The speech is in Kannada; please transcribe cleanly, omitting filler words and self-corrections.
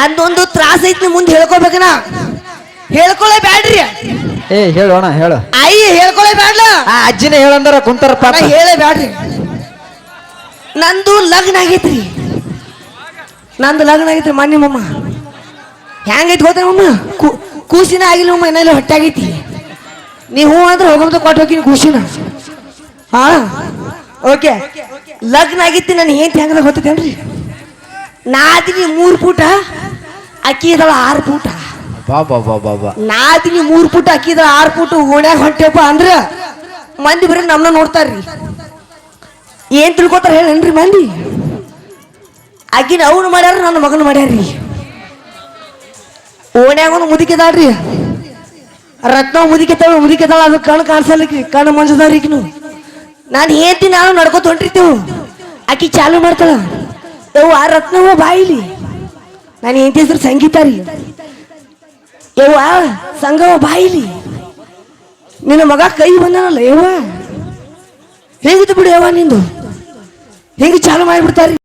ನಂದೊಂದು ತ್ರಾಸ ಐತಿ ಮುಂದೆ ಹೇಳ್ಕೋಬೇಕನ ಹೇಳ್ಕೊಳ್ಳೇ ಬ್ಯಾಡ್ರಿ ಏ ಹೇಳೋಣ ಹೇಳು ಅಯ್ಯ ಹೇಳ್ಕೊಳ್ಳೇ ಬ್ಯಾಡ್ಲ ಆ ಅಜ್ಜಿನ ಹೇಳಂದ್ರ ಕುಂತಾರ ಪಾಪ ಹೇಳೇ ಬ್ಯಾಡ್ರಿ ನಂದು ಲಗ್ನ ಆಗೈತ್ರಿ ನಂದು ಲಗ್ನ ಆಗೈತ್ರಿ ಮನ್ನಿ ಮಮ್ಮ ಹೆಂಗೈತಿ ಗೊತ್ತ ಮಮ್ಮ ಕೂಸಿನ ಆಗಿಲ್ಲ ಮಮ್ಮ ಏನೆಲ್ಲ ಹೊಟ್ಟೆ ಆಗೈತಿ ನೀವು ಅಂದ್ರೆ ಹೋಗೋದು ಕೊಟ್ಟು ಹೋಗಿನಿ ಕೂಸಿನ ಹಾ ಓಕೆ ಲಗ್ನ ಆಗಿತ್ತು ನಾನು ಏನ್ ಹೆಂಗದ ಗೊತ್ತೇನ್ರಿ ನಾದಿನಿ 3 ಫೂಟ ಅಕ್ಕಿ ಇದಾಳ 6 ಫೂಟ ನಾದಿನಿ 3 ಫೂಟ ಅಕ್ಕಿ ಇದಾಳ 6 ಫೂಟ ಓಣ್ಯಾಗ ಹೊಂಟೆಪ್ಪ ಅಂದ್ರ ಮಂದಿ ಬರೀ ನಮ್ಮನ್ನ ನೋಡ್ತಾರ್ರಿ ಏನ್ ತಿಳ್ಕೊತಾರ ಹೇಳೇನ್ರಿ ಮಂದಿ ಅಕ್ಕಿನ ಅವನು ಮಾಡ್ಯಾರ ನನ್ನ ಮಗನ ಮಾಡ್ಯಾರ್ರಿ ಓಣ್ಯಾಗ ಒಂದು ಮುದುಕಿದಾಳ್ರಿ ರತ್ನ ಮುದುಕಿತಾಳ ಅದು ಕಣ್ಣು ಕಾಣಿಸಲಿಕ್ಕೆ ಕಣ್ಣು ಮಂಜದವ್ರಿಗಿನು ನಾನು ಹೇಳ್ತೀನಿ ನಾನು ನಡ್ಕೊತ ಹೊಂಟಿರ್ತೇವು ಆಕಿ ಚಾಲು ಮಾಡ್ತಾಳ ಯವ್ವ ಆ ರತ್ನವ್ವ ಬಾಯಿಲಿ ನಾನು ಏನ್ ಹೆಸರು ಸಂಗೀತ ರೀ ಯವ್ವ ಸಂಗವ ಬಾಯಿಲಿ ನಿನ್ನ ಮಗ ಕೈ ಬಂದನಲ್ಲ ಯವ್ವ ಹೇಗಿತ್ತು ಬಿಡು ಯವ್ವ ನಿಂದು ಹೆಂಗೆ ಚಾಲು ಮಾಡಿಬಿಡ್ತಾರ್ರಿ